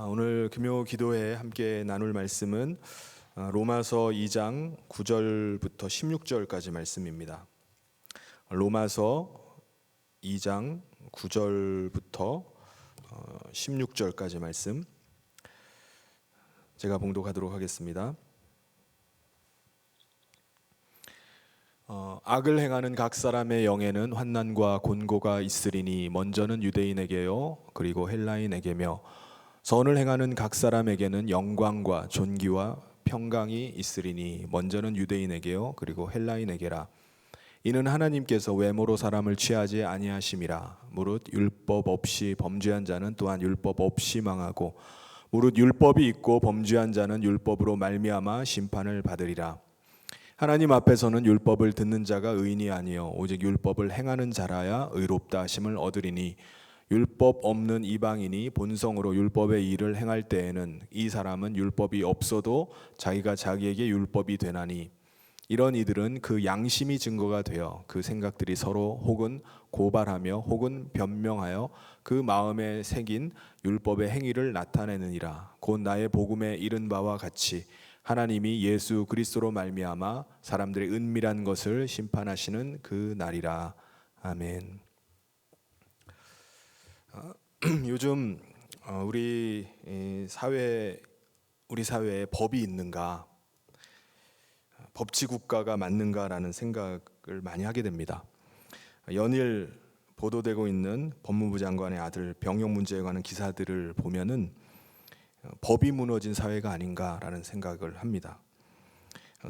오늘 금요 기도회에 함께 나눌 말씀은 로마서 2장 9절부터 16절까지 말씀입니다. 로마서 2장 9절부터 16절까지 말씀 제가 봉독하도록 하겠습니다. 악을 행하는 각 사람의 영에는 환난과 곤고가 있으리니 먼저는 유대인에게요 그리고 헬라인에게며 선을 행하는 각 사람에게는 영광과 존귀와 평강이 있으리니 먼저는 유대인에게요 그리고 헬라인에게라. 이는 하나님께서 외모로 사람을 취하지 아니하심이라. 무릇 율법 없이 범죄한 자는 또한 율법 없이 망하고 무릇 율법이 있고 범죄한 자는 율법으로 말미암아 심판을 받으리라. 하나님 앞에서는 율법을 듣는 자가 의인이 아니요 오직 율법을 행하는 자라야 의롭다 하심을 얻으리니 율법 없는 이방인이 본성으로 율법의 일을 행할 때에는 이 사람은 율법이 없어도 자기가 자기에게 율법이 되나니 이런 이들은 그 양심이 증거가 되어 그 생각들이 서로 혹은 고발하며 혹은 변명하여 그 마음에 새긴 율법의 행위를 나타내느니라. 곧 나의 복음에 이른 바와 같이 하나님이 예수 그리스도로 말미암아 사람들의 은밀한 것을 심판하시는 그 날이라. 아멘. 요즘 우리 사회에 법이 있는가, 법치국가가 맞는가라는 생각을 많이 하게 됩니다. 연일 보도되고 있는 법무부 장관의 아들 병역 문제에 관한 기사들을 보면은 법이 무너진 사회가 아닌가라는 생각을 합니다.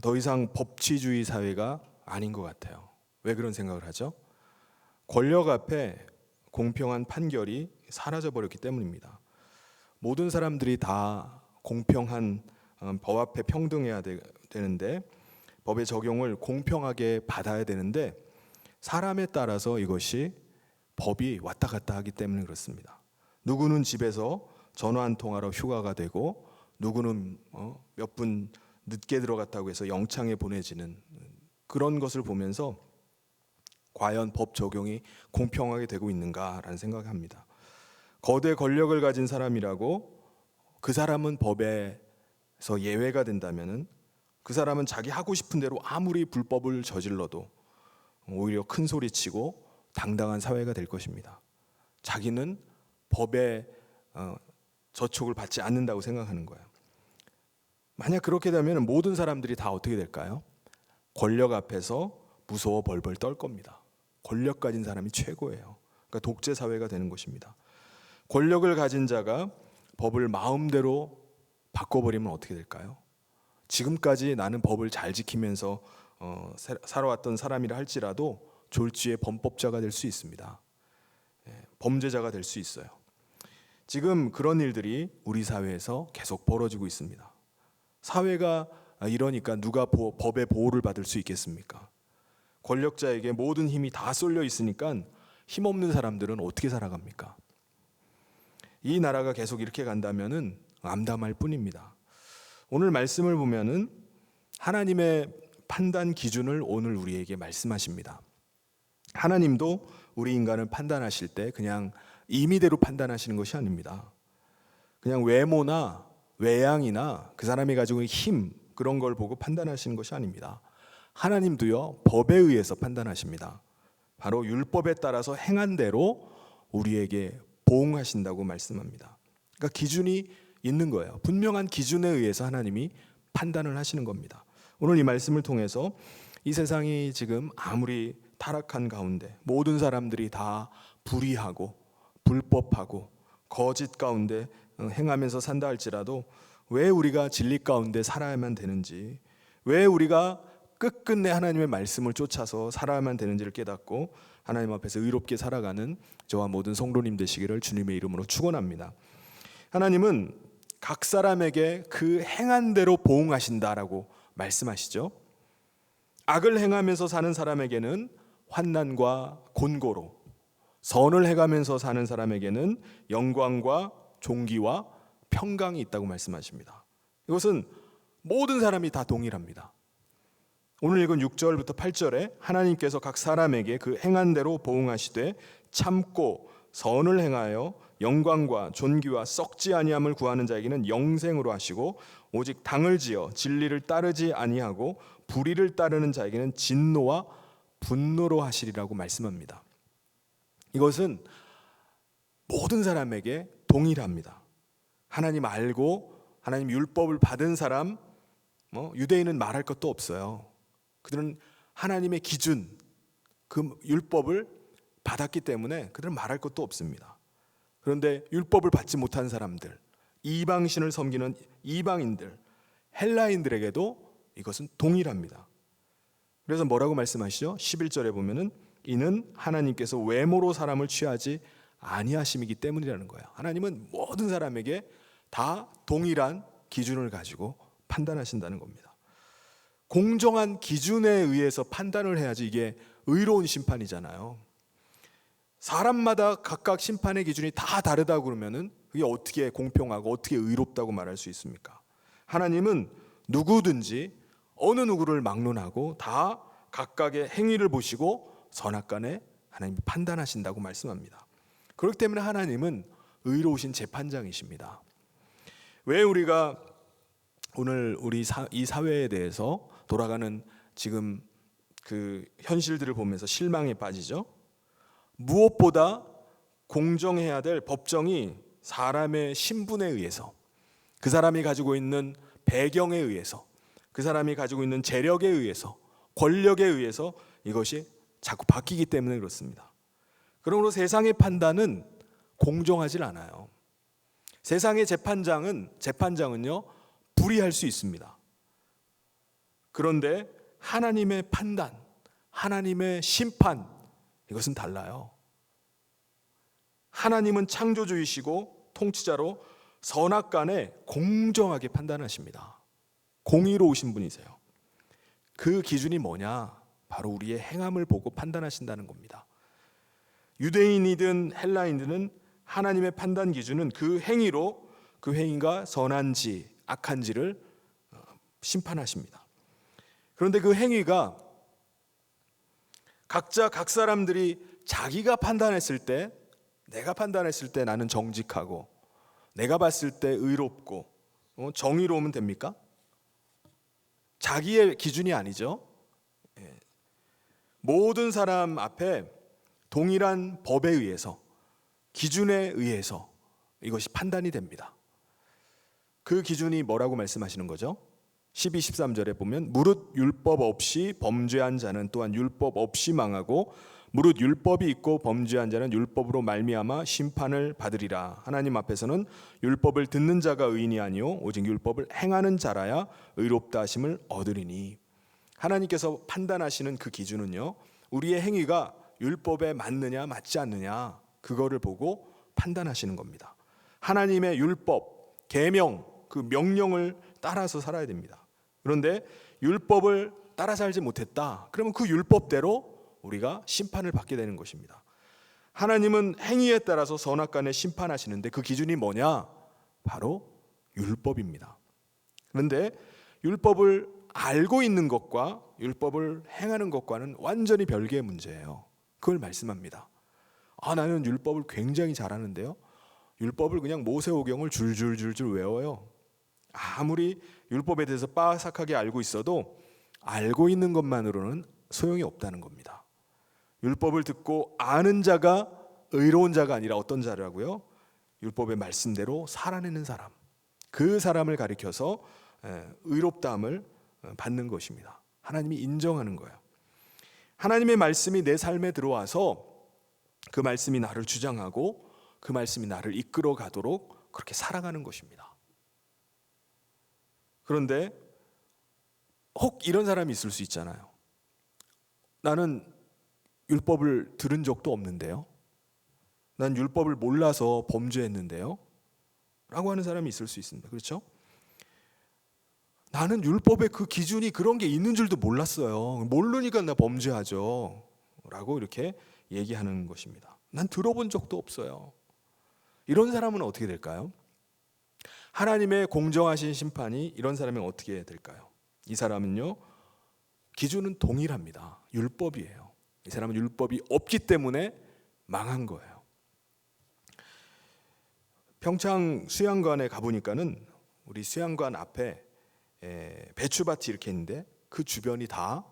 더 이상 법치주의 사회가 아닌 것 같아요. 왜 그런 생각을 하죠? 권력 앞에 공평한 판결이 사라져버렸기 때문입니다. 모든 사람들이 다 공평한 법 앞에 평등해야 되는데 법의 적용을 공평하게 받아야 되는데 사람에 따라서 이것이 법이 왔다 갔다 하기 때문에 그렇습니다. 누구는 집에서 전화 한 통화로 휴가가 되고 누구는 몇 분 늦게 들어갔다고 해서 영창에 보내지는 그런 것을 보면서 과연 법 적용이 공평하게 되고 있는가라는 생각을 합니다. 거대 권력을 가진 사람이라고 그 사람은 법에서 예외가 된다면은 그 사람은 자기 하고 싶은 대로 아무리 불법을 저질러도 오히려 큰 소리치고 당당한 사회가 될 것입니다. 자기는 법에 저촉을 받지 않는다고 생각하는 거예요. 만약 그렇게 되면 모든 사람들이 다 어떻게 될까요? 권력 앞에서 무서워 벌벌 떨 겁니다. 권력 가진 사람이 최고예요. 그러니까 독재 사회가 되는 것입니다. 권력을 가진 자가 법을 마음대로 바꿔버리면 어떻게 될까요? 지금까지 나는 법을 잘 지키면서 살아왔던 사람이라 할지라도 졸지에 범법자가 될 수 있습니다. 범죄자가 될 수 있어요. 지금 그런 일들이 우리 사회에서 계속 벌어지고 있습니다. 사회가 이러니까 누가 법의 보호를 받을 수 있겠습니까? 권력자에게 모든 힘이 다 쏠려 있으니까 힘없는 사람들은 어떻게 살아갑니까? 이 나라가 계속 이렇게 간다면은 암담할 뿐입니다. 오늘 말씀을 보면은 하나님의 판단 기준을 오늘 우리에게 말씀하십니다. 하나님도 우리 인간을 판단하실 때 그냥 임의대로 판단하시는 것이 아닙니다. 그냥 외모나 외양이나 그 사람이 가지고 있는 힘 그런 걸 보고 판단하시는 것이 아닙니다. 하나님도요 법에 의해서 판단하십니다. 바로 율법에 따라서 행한 대로 우리에게 보응하신다고 말씀합니다. 그러니까 기준이 있는 거예요. 분명한 기준에 의해서 하나님이 판단을 하시는 겁니다. 오늘 이 말씀을 통해서 이 세상이 지금 아무리 타락한 가운데 모든 사람들이 다 불의하고 불법하고 거짓 가운데 행하면서 산다 할지라도 왜 우리가 진리 가운데 살아야만 되는지, 왜 우리가 끝끝내 하나님의 말씀을 쫓아서 살아야만 되는지를 깨닫고 하나님 앞에서 의롭게 살아가는 저와 모든 성도님 되시기를 주님의 이름으로 축원합니다. 하나님은 각 사람에게 그 행한 대로 보응하신다라고 말씀하시죠. 악을 행하면서 사는 사람에게는 환난과 곤고로, 선을 행하면서 사는 사람에게는 영광과 존귀와 평강이 있다고 말씀하십니다. 이것은 모든 사람이 다 동일합니다. 오늘 읽은 6절부터 8절에 하나님께서 각 사람에게 그 행한 대로 보응하시되 참고 선을 행하여 영광과 존귀와 썩지 아니함을 구하는 자에게는 영생으로 하시고 오직 당을 지어 진리를 따르지 아니하고 불의를 따르는 자에게는 진노와 분노로 하시리라고 말씀합니다. 이것은 모든 사람에게 동일합니다. 하나님 알고 하나님 율법을 받은 사람, 유대인은 말할 것도 없어요. 그들은 하나님의 기준, 그 율법을 받았기 때문에 그들은 말할 것도 없습니다. 그런데 율법을 받지 못한 사람들, 이방신을 섬기는 이방인들, 헬라인들에게도 이것은 동일합니다. 그래서 뭐라고 말씀하시죠? 11절에 보면은 이는 하나님께서 외모로 사람을 취하지 아니하심이기 때문이라는 거예요. 하나님은 모든 사람에게 다 동일한 기준을 가지고 판단하신다는 겁니다. 공정한 기준에 의해서 판단을 해야지 이게 의로운 심판이잖아요. 사람마다 각각 심판의 기준이 다 다르다고 그러면은 그게 어떻게 공평하고 어떻게 의롭다고 말할 수 있습니까? 하나님은 누구든지 어느 누구를 막론하고 다 각각의 행위를 보시고 선악간에 하나님이 판단하신다고 말씀합니다. 그렇기 때문에 하나님은 의로우신 재판장이십니다. 왜 우리가 오늘 이 사회에 대해서 돌아가는 지금 그 현실들을 보면서 실망에 빠지죠? 무엇보다 공정해야 될 법정이 사람의 신분에 의해서, 그 사람이 가지고 있는 배경에 의해서, 그 사람이 가지고 있는 재력에 의해서, 권력에 의해서 이것이 자꾸 바뀌기 때문에 그렇습니다. 그러므로 세상의 판단은 공정하지 않아요. 세상의 재판장은요 불의할 수 있습니다. 그런데 하나님의 판단, 하나님의 심판, 이것은 달라요. 하나님은 창조주이시고 통치자로 선악간에 공정하게 판단하십니다. 공의로우신 분이세요. 그 기준이 뭐냐? 바로 우리의 행함을 보고 판단하신다는 겁니다. 유대인이든 헬라인이든 하나님의 판단 기준은 그 행위로 그 행위가 선한지 악한지를 심판하십니다. 그런데 그 행위가 각자 각 사람들이 자기가 판단했을 때, 내가 판단했을 때 나는 정직하고 내가 봤을 때 의롭고 정의로우면 됩니까? 자기의 기준이 아니죠. 모든 사람 앞에 동일한 법에 의해서, 기준에 의해서 이것이 판단이 됩니다. 그 기준이 뭐라고 말씀하시는 거죠? 12, 13절에 보면 무릇 율법 없이 범죄한 자는 또한 율법 없이 망하고 무릇 율법이 있고 범죄한 자는 율법으로 말미암아 심판을 받으리라. 하나님 앞에서는 율법을 듣는 자가 의인이 아니요 오직 율법을 행하는 자라야 의롭다 하심을 얻으리니. 하나님께서 판단하시는 그 기준은요, 우리의 행위가 율법에 맞느냐 맞지 않느냐 그거를 보고 판단하시는 겁니다. 하나님의 율법, 계명, 그 명령을 따라서 살아야 됩니다. 그런데 율법을 따라 살지 못했다, 그러면 그 율법대로 우리가 심판을 받게 되는 것입니다. 하나님은 행위에 따라서 선악간에 심판하시는데 그 기준이 뭐냐? 바로 율법입니다. 그런데 율법을 알고 있는 것과 율법을 행하는 것과는 완전히 별개의 문제예요. 그걸 말씀합니다. 나는 율법을 굉장히 잘하는데요, 율법을 그냥 모세오경을 줄줄줄줄 외워요. 아무리 율법에 대해서 빠삭하게 알고 있어도 알고 있는 것만으로는 소용이 없다는 겁니다. 율법을 듣고 아는 자가 의로운 자가 아니라 어떤 자라고요? 율법의 말씀대로 살아내는 사람, 그 사람을 가리켜서 의롭다함을 받는 것입니다. 하나님이 인정하는 거예요. 하나님의 말씀이 내 삶에 들어와서 그 말씀이 나를 주장하고 그 말씀이 나를 이끌어 가도록 그렇게 살아가는 것입니다. 그런데 혹 이런 사람이 있을 수 있잖아요. 나는 율법을 들은 적도 없는데요, 난 율법을 몰라서 범죄했는데요 라고 하는 사람이 있을 수 있습니다. 그렇죠? 나는 율법의 그 기준이 그런 게 있는 줄도 몰랐어요. 모르니까 나 범죄하죠 라고 이렇게 얘기하는 것입니다. 난 들어본 적도 없어요. 이런 사람은 어떻게 될까요? 하나님의 공정하신 심판이 이런 사람은 어떻게 될까요? 이 사람은요, 기준은 동일합니다. 율법이에요. 이 사람은 율법이 없기 때문에 망한 거예요. 평창 수양관에 가보니까는 우리 수양관 앞에 배추밭이 이렇게 있는데 그 주변이 다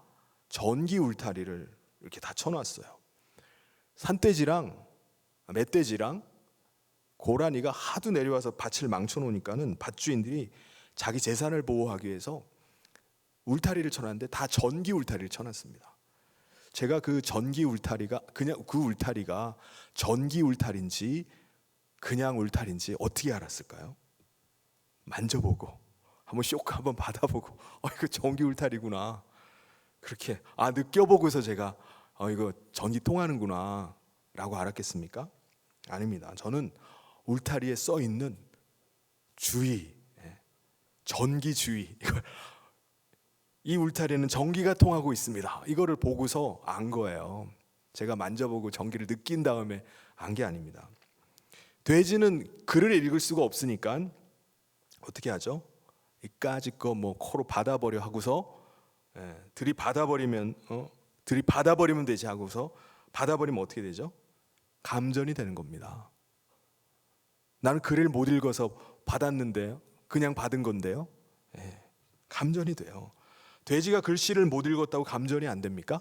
전기 울타리를 이렇게 다 쳐놨어요. 산돼지랑 멧돼지랑 고라니가 하도 내려와서 밭을 망쳐놓으니까는 밭주인들이 자기 재산을 보호하기 위해서 울타리를 쳐놨는데 다 전기 울타리를 쳐놨습니다. 제가 그 전기 울타리가 그냥 그 울타리가 전기 울타리인지 그냥 울타리인지 어떻게 알았을까요? 만져보고 한번 쇼크 한번 받아보고 이거 전기 울타리구나 그렇게 느껴보고서 제가 이거 전기 통하는구나 라고 알았겠습니까? 아닙니다. 저는 울타리에 써 있는 주의, 전기 주의, 이 울타리는 전기가 통하고 있습니다. 이거를 보고서 안 거예요. 제가 만져보고 전기를 느낀 다음에 안 게 아닙니다. 돼지는 글을 읽을 수가 없으니까 어떻게 하죠? 이까짓 거 뭐 코로 받아버려 하고서 들이받아버리면 되지 하고서 받아버리면 어떻게 되죠? 감전이 되는 겁니다. 나는 글을 못 읽어서 받았는데요. 그냥 받은 건데요. 감전이 돼요. 돼지가 글씨를 못 읽었다고 감전이 안 됩니까?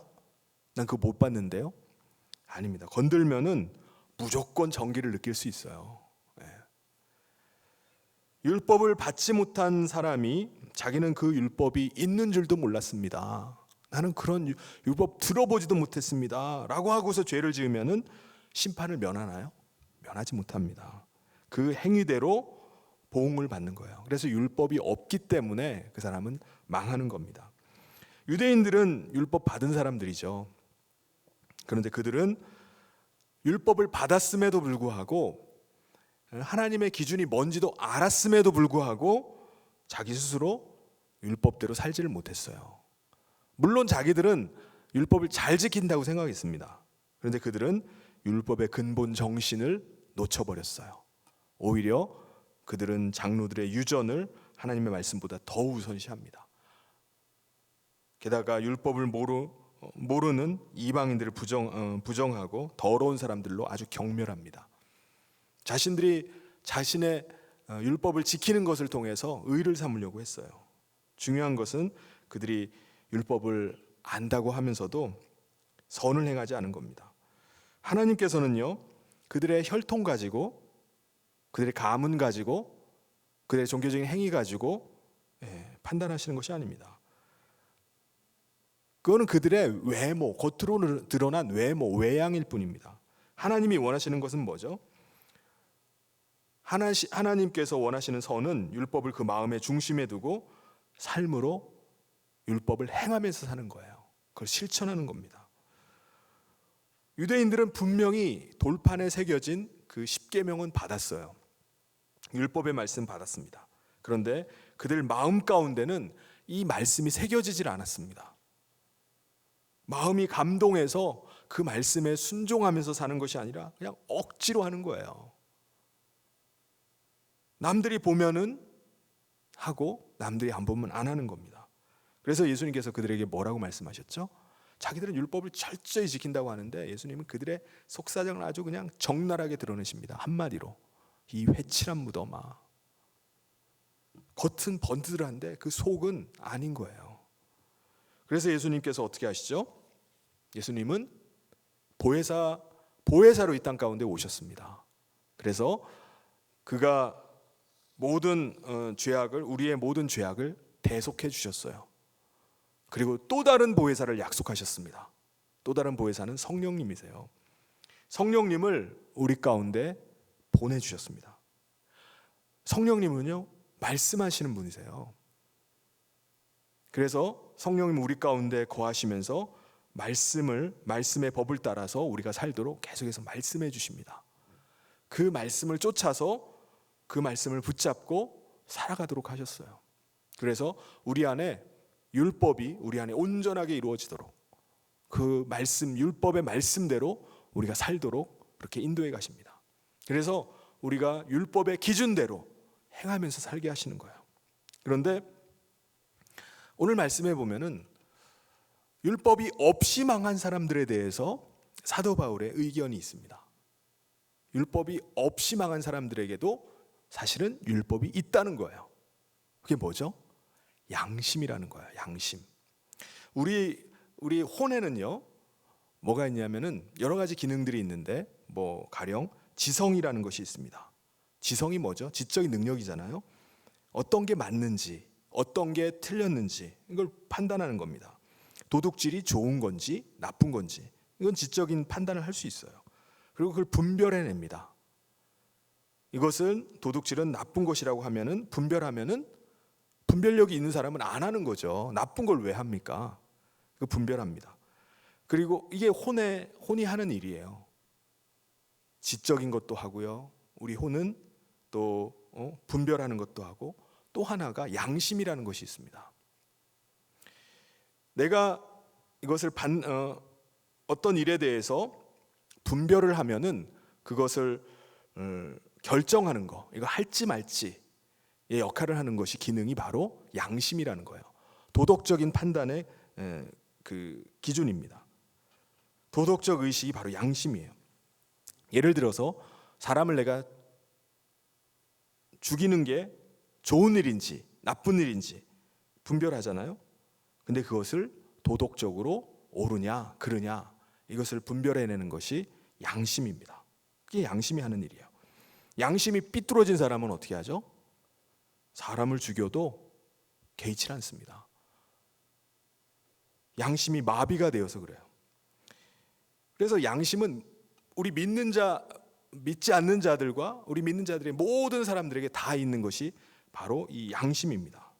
난 그거 못 봤는데요. 아닙니다. 건들면은 무조건 전기를 느낄 수 있어요. 율법을 받지 못한 사람이 자기는 그 율법이 있는 줄도 몰랐습니다. 나는 그런 율법 들어보지도 못했습니다 라고 하고서 죄를 지으면은 심판을 면하나요? 면하지 못합니다. 그 행위대로 보응을 받는 거예요. 그래서 율법이 없기 때문에 그 사람은 망하는 겁니다. 유대인들은 율법 받은 사람들이죠. 그런데 그들은 율법을 받았음에도 불구하고 하나님의 기준이 뭔지도 알았음에도 불구하고 자기 스스로 율법대로 살지를 못했어요. 물론 자기들은 율법을 잘 지킨다고 생각했습니다. 그런데 그들은 율법의 근본 정신을 놓쳐버렸어요. 오히려 그들은 장로들의 유전을 하나님의 말씀보다 더 우선시합니다. 게다가 율법을 모르는 이방인들을 부정하고 더러운 사람들로 아주 경멸합니다. 자신들이 자신의 율법을 지키는 것을 통해서 의를 삼으려고 했어요. 중요한 것은 그들이 율법을 안다고 하면서도 선을 행하지 않은 겁니다. 하나님께서는요, 그들의 혈통 가지고, 그들의 가문 가지고, 그들의 종교적인 행위 가지고 판단하시는 것이 아닙니다. 그거는 그들의 외모, 겉으로 드러난 외모, 외양일 뿐입니다. 하나님이 원하시는 것은 뭐죠? 하나님께서 원하시는 선은 율법을 그 마음의 중심에 두고 삶으로 율법을 행하면서 사는 거예요. 그걸 실천하는 겁니다. 유대인들은 분명히 돌판에 새겨진 그 십계명은 받았어요. 율법의 말씀 받았습니다. 그런데 그들 마음 가운데는 이 말씀이 새겨지질 않았습니다. 마음이 감동해서 그 말씀에 순종하면서 사는 것이 아니라 그냥 억지로 하는 거예요. 남들이 보면은 하고 남들이 안 보면 안 하는 겁니다. 그래서 예수님께서 그들에게 뭐라고 말씀하셨죠? 자기들은 율법을 철저히 지킨다고 하는데 예수님은 그들의 속사정을 아주 그냥 적나라하게 드러내십니다. 한마디로 이 회칠한 무덤아. 겉은 번듯한데 그 속은 아닌 거예요. 그래서 예수님께서 어떻게 하시죠? 예수님은 보혜사로 이 땅 가운데 오셨습니다. 그래서 그가 우리의 모든 죄악을 대속해 주셨어요. 그리고 또 다른 보혜사를 약속하셨습니다. 또 다른 보혜사는 성령님이세요. 성령님을 우리 가운데 보내주셨습니다. 성령님은요, 말씀하시는 분이세요. 그래서 성령님 우리 가운데 거하시면서 말씀의 법을 따라서 우리가 살도록 계속해서 말씀해 주십니다. 그 말씀을 쫓아서 그 말씀을 붙잡고 살아가도록 하셨어요. 그래서 우리 안에 율법이 우리 안에 온전하게 이루어지도록 그 말씀, 율법의 말씀대로 우리가 살도록 그렇게 인도해 가십니다. 그래서 우리가 율법의 기준대로 행하면서 살게 하시는 거예요. 그런데 오늘 말씀해 보면은 율법이 없이 망한 사람들에 대해서 사도 바울의 의견이 있습니다. 율법이 없이 망한 사람들에게도 사실은 율법이 있다는 거예요. 그게 뭐죠? 양심이라는 거예요. 양심. 우리 혼에는요, 뭐가 있냐면은 여러 가지 기능들이 있는데, 뭐 가령 지성이라는 것이 있습니다. 지성이 뭐죠? 지적인 능력이잖아요. 어떤 게 맞는지, 어떤 게 틀렸는지 이걸 판단하는 겁니다. 도둑질이 좋은 건지 나쁜 건지 이건 지적인 판단을 할 수 있어요. 그리고 그걸 분별해냅니다. 이것은 도둑질은 나쁜 것이라고 하면은 분별하면은 분별력이 있는 사람은 안 하는 거죠. 나쁜 걸 왜 합니까? 그 분별합니다. 그리고 이게 혼이 하는 일이에요. 지적인 것도 하고요. 우리 혼은 또 분별하는 것도 하고, 또 하나가 양심이라는 것이 있습니다. 내가 이것을 어떤 일에 대해서 분별을 하면은 그것을 결정하는 거, 이거 할지 말지의 역할을 하는 것이 기능이 바로 양심이라는 거예요. 도덕적인 판단의 그 기준입니다. 도덕적 의식이 바로 양심이에요. 예를 들어서 사람을 내가 죽이는 게 좋은 일인지 나쁜 일인지 분별하잖아요. 근데 그것을 도덕적으로 옳으냐 그르냐 이것을 분별해내는 것이 양심입니다. 그게 양심이 하는 일이에요. 양심이 삐뚤어진 사람은 어떻게 하죠? 사람을 죽여도 개의치 않습니다. 양심이 마비가 되어서 그래요. 그래서 양심은 우리 믿지 않는 자들과 우리 믿는 자들의 모든 사람들에게 다 있는 것이 바로 이 양심입니다.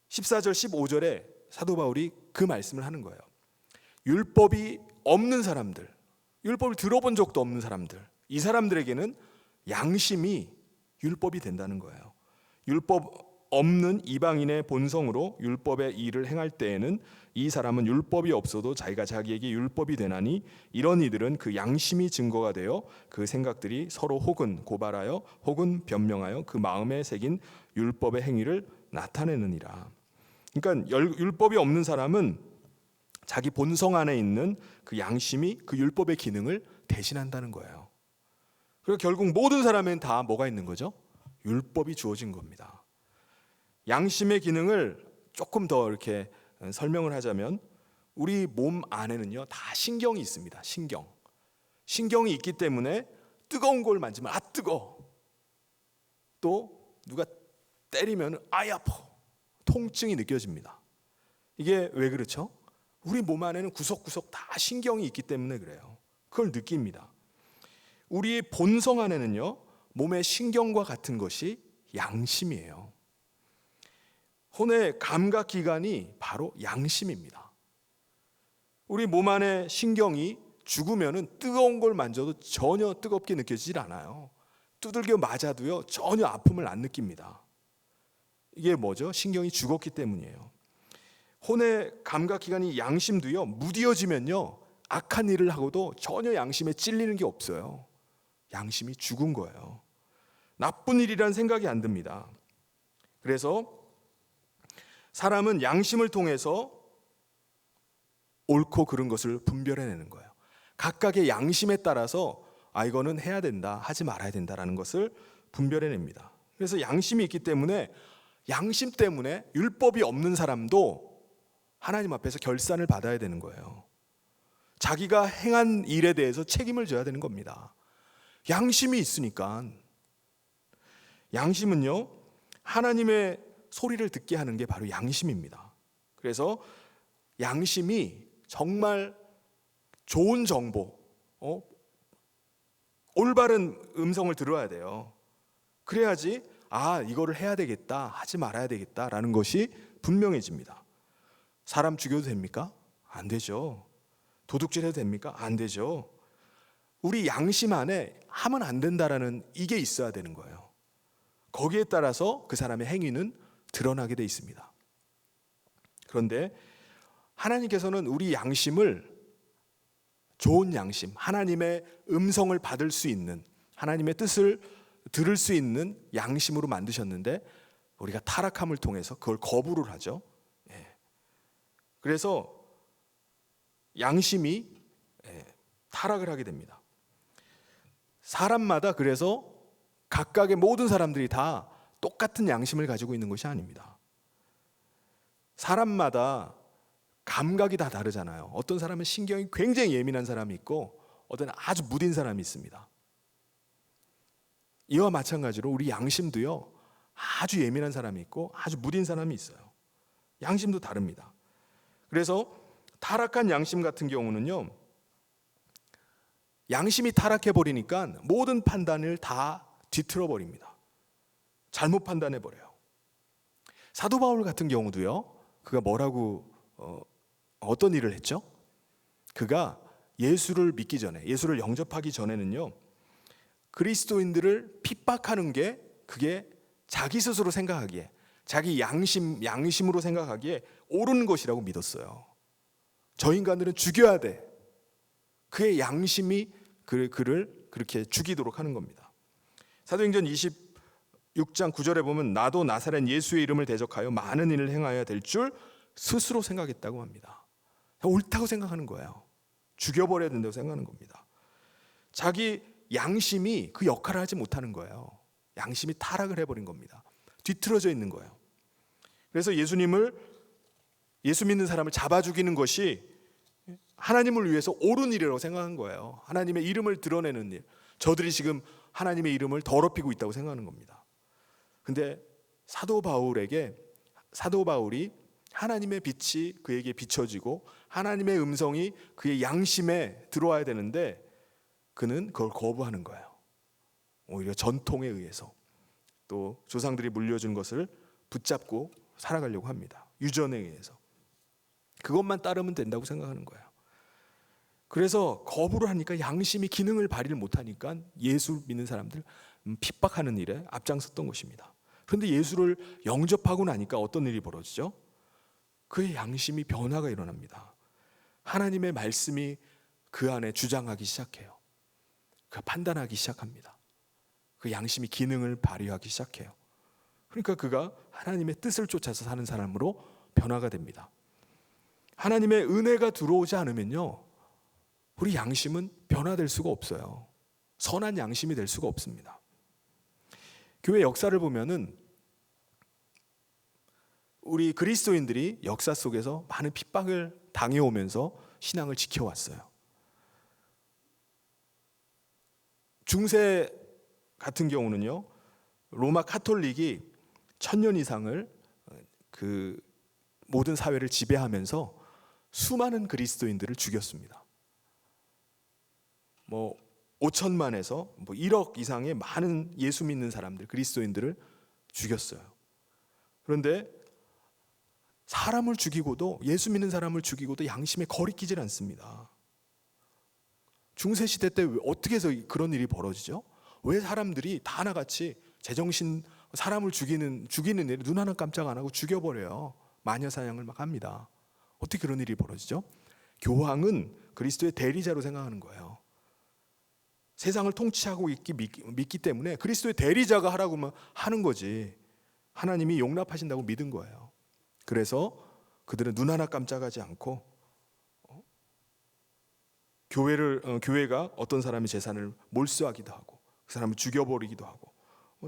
14절 15절에 사도 바울이 그 말씀을 하는 거예요. 율법이 없는 사람들, 율법을 들어본 적도 없는 사람들, 이 사람들에게는 양심이 율법이 된다는 거예요. 율법 없는 이방인의 본성으로 율법의 일을 행할 때에는 이 사람은 율법이 없어도 자기가 자기에게 율법이 되나니 이런 이들은 그 양심이 증거가 되어 그 생각들이 서로 혹은 고발하여 혹은 변명하여 그 마음에 새긴 율법의 행위를 나타내느니라. 그러니까 율법이 없는 사람은 자기 본성 안에 있는 그 양심이 그 율법의 기능을 대신한다는 거예요. 그리고 결국 모든 사람은 다 뭐가 있는 거죠? 율법이 주어진 겁니다. 양심의 기능을 조금 더 이렇게 설명을 하자면 우리 몸 안에는요 다 신경이 있습니다. 신경이 있기 때문에 뜨거운 걸 만지면 아 뜨거, 또 누가 때리면 아이 아파, 통증이 느껴집니다. 이게 왜 그렇죠? 우리 몸 안에는 구석구석 다 신경이 있기 때문에 그래요. 그걸 느낍니다. 우리의 본성 안에는요 몸의 신경과 같은 것이 양심이에요. 혼의 감각기관이 바로 양심입니다. 우리 몸 안의 신경이 죽으면 뜨거운 걸 만져도 전혀 뜨겁게 느껴지질 않아요. 두들겨 맞아도요 전혀 아픔을 안 느낍니다. 이게 뭐죠? 신경이 죽었기 때문이에요. 혼의 감각기관이 양심도요 무뎌지면요 악한 일을 하고도 전혀 양심에 찔리는 게 없어요. 양심이 죽은 거예요. 나쁜 일이란 생각이 안 듭니다. 그래서 사람은 양심을 통해서 옳고 그른 것을 분별해내는 거예요. 각각의 양심에 따라서 이거는 해야 된다, 하지 말아야 된다라는 것을 분별해냅니다. 그래서 양심이 있기 때문에 양심 때문에 율법이 없는 사람도 하나님 앞에서 결산을 받아야 되는 거예요. 자기가 행한 일에 대해서 책임을 져야 되는 겁니다. 양심이 있으니까. 양심은요 하나님의 소리를 듣게 하는 게 바로 양심입니다. 그래서 양심이 정말 좋은 정보, 올바른 음성을 들어야 돼요. 그래야지 이거를 해야 되겠다, 하지 말아야 되겠다라는 것이 분명해집니다. 사람 죽여도 됩니까? 안 되죠. 도둑질 해도 됩니까? 안 되죠. 우리 양심 안에 하면 안 된다라는 이게 있어야 되는 거예요. 거기에 따라서 그 사람의 행위는 드러나게 돼 있습니다. 그런데 하나님께서는 우리 양심을 좋은 양심, 하나님의 음성을 받을 수 있는, 하나님의 뜻을 들을 수 있는 양심으로 만드셨는데 우리가 타락함을 통해서 그걸 거부를 하죠. 그래서 양심이 타락을 하게 됩니다. 사람마다 그래서 각각의 모든 사람들이 다 똑같은 양심을 가지고 있는 것이 아닙니다. 사람마다 감각이 다 다르잖아요. 어떤 사람은 신경이 굉장히 예민한 사람이 있고 어떤 아주 무딘 사람이 있습니다. 이와 마찬가지로 우리 양심도요, 아주 예민한 사람이 있고 아주 무딘 사람이 있어요. 양심도 다릅니다. 그래서 타락한 양심 같은 경우는요, 양심이 타락해 버리니까 모든 판단을 다 뒤틀어 버립니다. 잘못 판단해 버려요. 사도 바울 같은 경우도요, 그가 뭐라고 어떤 일을 했죠? 그가 예수를 믿기 전에, 예수를 영접하기 전에는요, 그리스도인들을 핍박하는 게 그게 자기 스스로 생각하기에, 자기 양심으로 생각하기에 옳은 것이라고 믿었어요. 저 인간들은 죽여야 돼. 그의 양심이 그를 그렇게 죽이도록 하는 겁니다. 사도행전 26장 9절에 보면 나도 나사렛 예수의 이름을 대적하여 많은 일을 행하여야 될 줄 스스로 생각했다고 합니다. 옳다고 생각하는 거예요. 죽여버려야 된다고 생각하는 겁니다. 자기 양심이 그 역할을 하지 못하는 거예요. 양심이 타락을 해버린 겁니다. 뒤틀어져 있는 거예요. 그래서 예수 믿는 사람을 잡아 죽이는 것이 하나님을 위해서 옳은 일이라고 생각한 거예요. 하나님의 이름을 드러내는 일. 저들이 지금 하나님의 이름을 더럽히고 있다고 생각하는 겁니다. 근데 사도 바울이 하나님의 빛이 그에게 비춰지고 하나님의 음성이 그의 양심에 들어와야 되는데 그는 그걸 거부하는 거예요. 오히려 전통에 의해서 또 조상들이 물려준 것을 붙잡고 살아가려고 합니다. 유전에 의해서. 그것만 따르면 된다고 생각하는 거예요. 그래서 거부를 하니까 양심이 기능을 발휘를 못하니까 예수 믿는 사람들 핍박하는 일에 앞장섰던 것입니다. 그런데 예수를 영접하고 나니까 어떤 일이 벌어지죠? 그의 양심이 변화가 일어납니다. 하나님의 말씀이 그 안에 주장하기 시작해요. 그 판단하기 시작합니다. 그 양심이 기능을 발휘하기 시작해요. 그러니까 그가 하나님의 뜻을 쫓아서 사는 사람으로 변화가 됩니다. 하나님의 은혜가 들어오지 않으면요, 우리 양심은 변화될 수가 없어요. 선한 양심이 될 수가 없습니다. 교회 역사를 보면은 우리 그리스도인들이 역사 속에서 많은 핍박을 당해오면서 신앙을 지켜왔어요. 중세 같은 경우는요, 로마 카톨릭이 1000년 이상을 그 모든 사회를 지배하면서 수많은 그리스도인들을 죽였습니다. 5천만에서 1억 이상의 많은 예수 믿는 사람들, 그리스도인들을 죽였어요. 그런데 사람을 죽이고도, 예수 믿는 사람을 죽이고도 양심에 거리끼질 않습니다. 중세시대 때 어떻게 해서 그런 일이 벌어지죠? 왜 사람들이 다 하나같이 제정신 사람을 죽이는 일을 눈 하나 깜짝 안 하고 죽여버려요. 마녀사냥을 막 합니다. 어떻게 그런 일이 벌어지죠? 교황은 그리스도의 대리자로 생각하는 거예요. 세상을 통치하고 믿기 때문에 그리스도의 대리자가 하라고 하는 거지, 하나님이 용납하신다고 믿은 거예요. 그래서 그들은 눈 하나 깜짝하지 않고 교회가 어떤 사람의 재산을 몰수하기도 하고 그 사람을 죽여버리기도 하고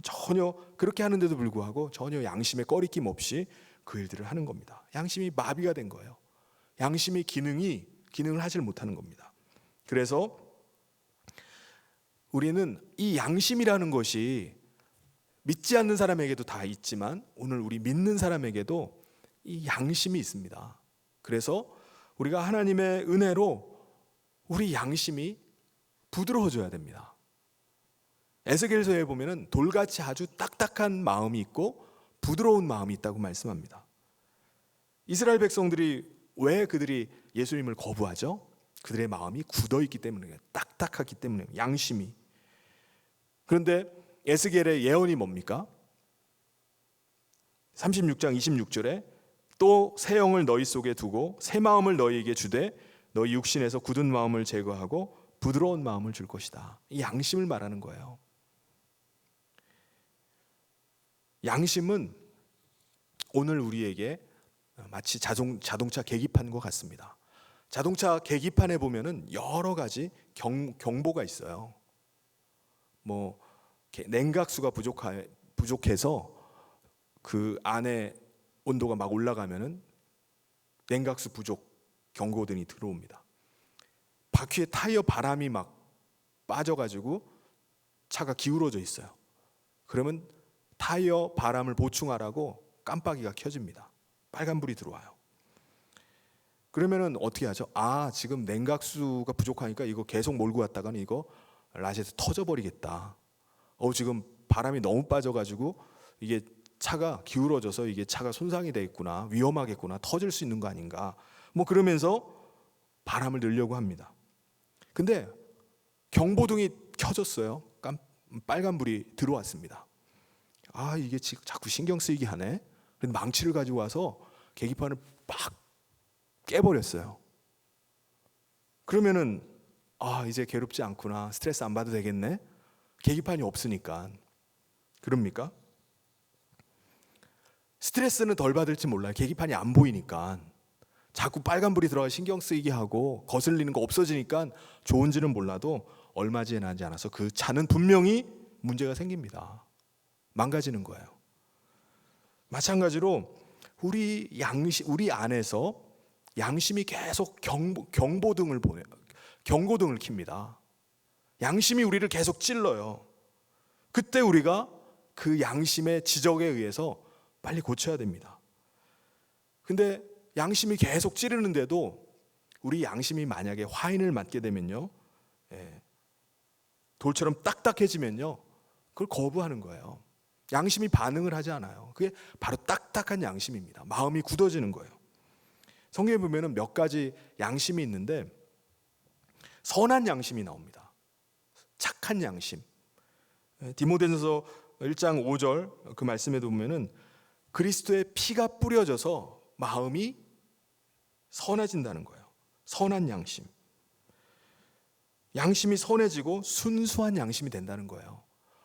전혀 그렇게 하는데도 불구하고 전혀 양심에 꺼리낌 없이 그 일들을 하는 겁니다. 양심이 마비가 된 거예요. 양심의 기능을 하질 못하는 겁니다. 그래서 우리는 이 양심이라는 것이 믿지 않는 사람에게도 다 있지만 오늘 우리 믿는 사람에게도 이 양심이 있습니다. 그래서 우리가 하나님의 은혜로 우리 양심이 부드러워져야 됩니다. 에스겔서에 보면은 돌같이 아주 딱딱한 마음이 있고 부드러운 마음이 있다고 말씀합니다. 이스라엘 백성들이 왜 그들이 예수님을 거부하죠? 그들의 마음이 굳어있기 때문에, 딱딱하기 때문에, 양심이. 그런데 에스겔의 예언이 뭡니까? 36장 26절에 또 새 영을 너희 속에 두고 새 마음을 너희에게 주되 너희 육신에서 굳은 마음을 제거하고 부드러운 마음을 줄 것이다. 이 양심을 말하는 거예요. 양심은 오늘 우리에게 마치 자동차 계기판과 같습니다. 자동차 계기판에 보면은 여러 가지 경보가 있어요. 냉각수가 부족해서 그 안에 온도가 막 올라가면은 냉각수 부족 경고등이 들어옵니다. 바퀴에 타이어 바람이 막 빠져가지고 차가 기울어져 있어요. 그러면 타이어 바람을 보충하라고 깜빡이가 켜집니다. 빨간불이 들어와요. 그러면은 어떻게 하죠? 지금 냉각수가 부족하니까 이거 계속 몰고 갔다가는 이거 라젯에 터져버리겠다. 지금 바람이 너무 빠져가지고 이게 차가 기울어져서 이게 차가 손상이 되겠구나, 위험하겠구나, 터질 수 있는 거 아닌가, 그러면서 바람을 넣으려고 합니다. 근데 경보등이 켜졌어요. 빨간불이 들어왔습니다. 이게 자꾸 신경 쓰이게 하네. 망치를 가지고 와서 계기판을 빡 깨버렸어요. 그러면은 이제 괴롭지 않구나, 스트레스 안 받아도 되겠네. 계기판이 없으니까. 그럽니까? 스트레스는 덜 받을지 몰라요. 계기판이 안 보이니까. 자꾸 빨간불이 들어가 신경 쓰이게 하고 거슬리는 거 없어지니까 좋은지는 몰라도 얼마 지나지 않아서 그 차는 분명히 문제가 생깁니다. 망가지는 거예요. 마찬가지로 우리 안에서 양심이 계속 경고등을 킵니다. 양심이 우리를 계속 찔러요. 그때 우리가 그 양심의 지적에 의해서 빨리 고쳐야 됩니다. 근데 양심이 계속 찌르는데도 우리 양심이 만약에 화인을 맞게 되면요, 돌처럼 딱딱해지면요, 그걸 거부하는 거예요. 양심이 반응을 하지 않아요. 그게 바로 딱딱한 양심입니다. 마음이 굳어지는 거예요. 성경에 보면은 몇 가지 양심이 있는데 선한 양심이 나옵니다. 착한 양심. 디모데전서 1장 5절 그 말씀에도 보면은 그리스도의 피가 뿌려져서 마음이 선해진다는 거예요. 선한 양심. 양심이 선해지고 순수한 양심이 된다는 거예요.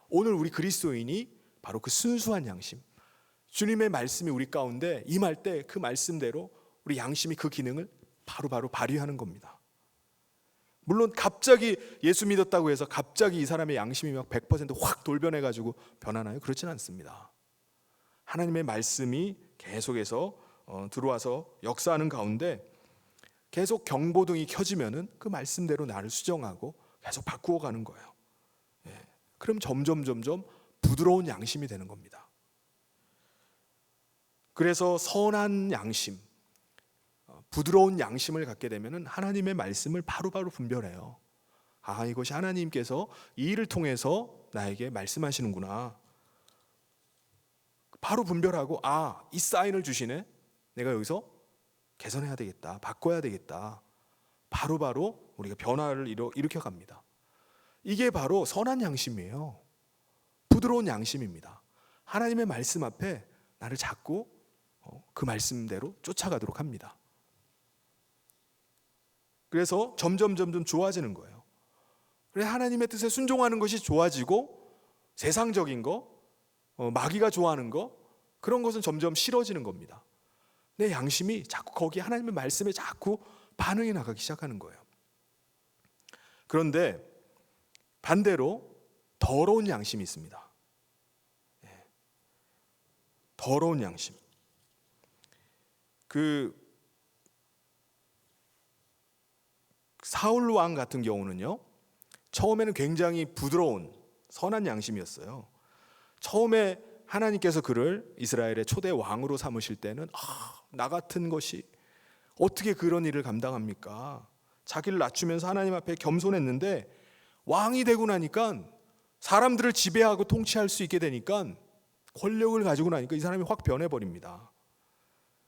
오늘 우리 그리스도인이 바로 그 순수한 양심, 주님의 말씀이 우리 가운데 임할 때 그 말씀대로 우리 양심이 그 기능을 바로 발휘하는 겁니다. 물론 갑자기 예수 믿었다고 해서 갑자기 이 사람의 양심이 막 100%확 돌변해가지고 변하나요? 그렇지는 않습니다. 하나님의 말씀이 계속해서 들어와서 역사하는 가운데 계속 경보등이 켜지면은 그 말씀대로 나를 수정하고 계속 바꾸어 가는 거예요. 그럼 점점 부드러운 양심이 되는 겁니다. 그래서 선한 양심, 부드러운 양심을 갖게 되면은 하나님의 말씀을 바로바로 분별해요. 이것이 하나님께서 이 일을 통해서 나에게 말씀하시는구나. 바로 분별하고 이 사인을 주시네. 내가 여기서 개선해야 되겠다, 바꿔야 되겠다. 바로바로 우리가 변화를 일으켜 갑니다. 이게 바로 선한 양심이에요. 부드러운 양심입니다. 하나님의 말씀 앞에 나를 잡고 그 말씀대로 쫓아가도록 합니다. 그래서 점점 좋아지는 거예요. 그래서 하나님의 뜻에 순종하는 것이 좋아지고 세상적인 거, 마귀가 좋아하는 거, 그런 것은 점점 싫어지는 겁니다. 내 양심이 자꾸 거기 하나님의 말씀에 자꾸 반응이 나가기 시작하는 거예요. 그런데 반대로 더러운 양심이 있습니다. 더러운 양심. 그 사울 왕 같은 경우는요, 처음에는 굉장히 부드러운 선한 양심이었어요. 처음에 하나님께서 그를 이스라엘의 초대 왕으로 삼으실 때는 나 같은 것이 어떻게 그런 일을 감당합니까? 자기를 낮추면서 하나님 앞에 겸손했는데 왕이 되고 나니까 사람들을 지배하고 통치할 수 있게 되니까 권력을 가지고 나니까 이 사람이 확 변해버립니다.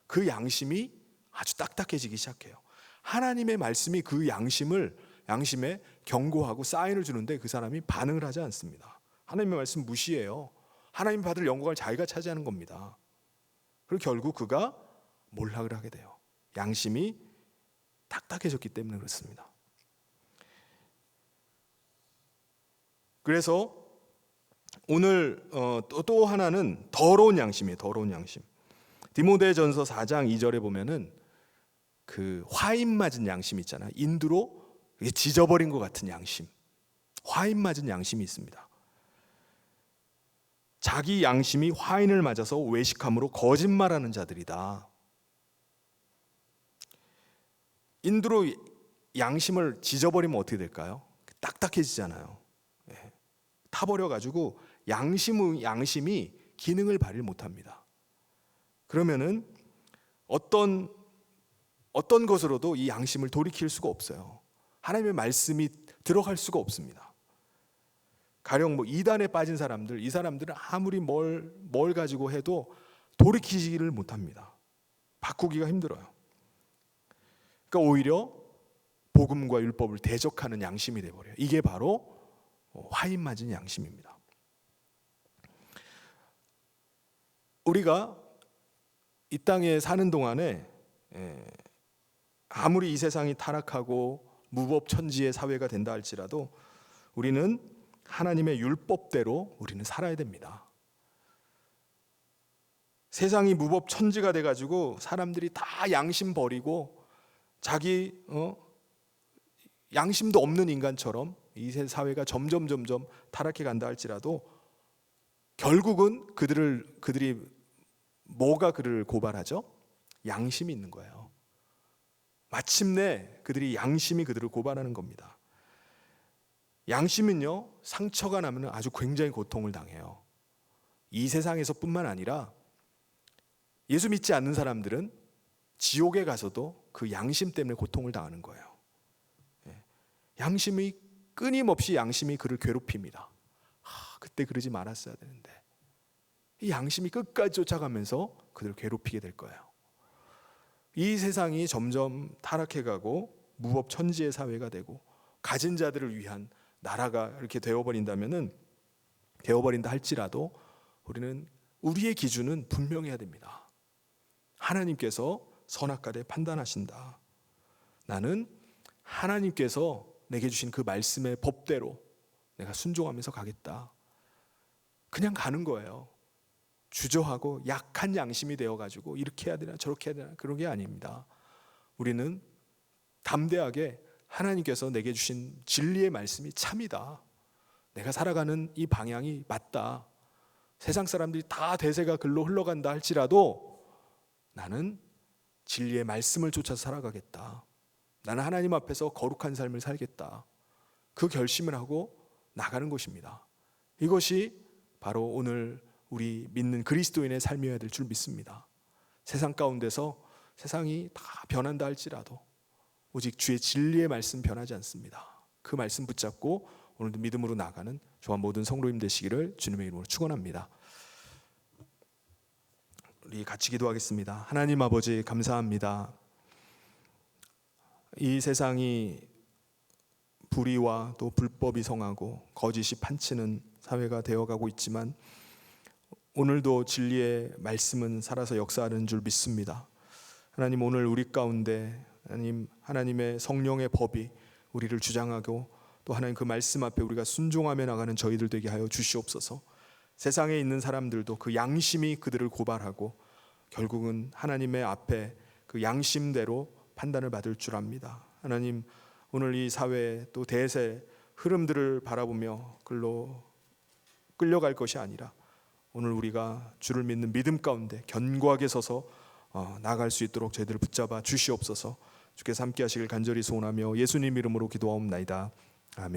그 양심이 아주 딱딱해지기 시작해요. 하나님의 말씀이 그 양심에 경고하고 사인을 주는데 그 사람이 반응을 하지 않습니다. 하나님의 말씀 무시해요. 하나님 받을 영광을 자기가 차지하는 겁니다. 그리고 결국 그가 몰락을 하게 돼요. 양심이 딱딱해졌기 때문에 그렇습니다. 그래서 오늘 또 하나는 더러운 양심이에요. 더러운 양심. 디모데전서 4장 2절에 보면은 그 화인 맞은 양심 있잖아요. 인두로 지져버린 것 같은 양심, 화인 맞은 양심이 있습니다. 자기 양심이 화인을 맞아서 외식함으로 거짓말하는 자들이다. 인두로 양심을 지져버리면 어떻게 될까요? 딱딱해지잖아요. 타버려가지고 양심이 기능을 발휘 못합니다. 그러면은 어떤 것으로도 이 양심을 돌이킬 수가 없어요. 하나님의 말씀이 들어갈 수가 없습니다. 가령 이단에 빠진 사람들, 이 사람들은 아무리 뭘 가지고 해도 돌이키지를 못합니다. 바꾸기가 힘들어요. 그러니까 오히려 복음과 율법을 대적하는 양심이 돼버려요. 이게 바로 화인 맞은 양심입니다. 우리가 이 땅에 사는 동안에 아무리 이 세상이 타락하고 무법천지의 사회가 된다 할지라도 우리는 하나님의 율법대로 우리는 살아야 됩니다. 세상이 무법천지가 돼가지고 사람들이 다 양심 버리고 자기 양심도 없는 인간처럼 이 사회가 점점 타락해 간다 할지라도 결국은 그들이 뭐가 그들을 고발하죠? 양심이 있는 거예요. 마침내 그들이 양심이 그들을 고발하는 겁니다. 양심은요, 상처가 나면 아주 굉장히 고통을 당해요. 이 세상에서뿐만 아니라 예수 믿지 않는 사람들은 지옥에 가서도 그 양심 때문에 고통을 당하는 거예요. 양심이 끊임없이 양심이 그를 괴롭힙니다. 그때 그러지 말았어야 되는데. 이 양심이 끝까지 쫓아가면서 그들을 괴롭히게 될 거예요. 이 세상이 점점 타락해가고 무법천지의 사회가 되고 가진 자들을 위한 나라가 이렇게 되어버린다 할지라도 우리는 우리의 기준은 분명해야 됩니다. 하나님께서 선악과대 판단하신다. 나는 하나님께서 내게 주신 그 말씀의 법대로 내가 순종하면서 가겠다. 그냥 가는 거예요. 주저하고 약한 양심이 되어가지고 이렇게 해야 되나 저렇게 해야 되나 그런 게 아닙니다. 우리는 담대하게 하나님께서 내게 주신 진리의 말씀이 참이다. 내가 살아가는 이 방향이 맞다. 세상 사람들이 다 대세가 글로 흘러간다 할지라도 나는 진리의 말씀을 쫓아서 살아가겠다. 나는 하나님 앞에서 거룩한 삶을 살겠다. 그 결심을 하고 나가는 것입니다. 이것이 바로 오늘 우리 믿는 그리스도인의 삶이어야 될 줄 믿습니다. 세상 가운데서 세상이 다 변한다 할지라도 오직 주의 진리의 말씀 변하지 않습니다. 그 말씀 붙잡고 오늘도 믿음으로 나가는 저와 모든 성도님 되시기를 주님의 이름으로 축원합니다. 우리 같이 기도하겠습니다. 하나님 아버지 감사합니다. 이 세상이 불의와 또 불법이 성하고 거짓이 판치는 사회가 되어가고 있지만 오늘도 진리의 말씀은 살아서 역사하는 줄 믿습니다. 하나님 오늘 우리 가운데 하나님의 성령의 법이 우리를 주장하고 또 하나님 그 말씀 앞에 우리가 순종하며 나가는 저희들 되게 하여 주시옵소서. 세상에 있는 사람들도 그 양심이 그들을 고발하고 결국은 하나님의 앞에 그 양심대로 판단을 받을 줄 압니다. 하나님 오늘 이 사회 또 대세 흐름들을 바라보며 끌려갈 것이 아니라 오늘 우리가 주를 믿는 믿음 가운데 견고하게 서서 나아갈 수 있도록 저희들을 붙잡아 주시옵소서. 주께서 함께 하시길 간절히 소원하며 예수님 이름으로 기도하옵나이다.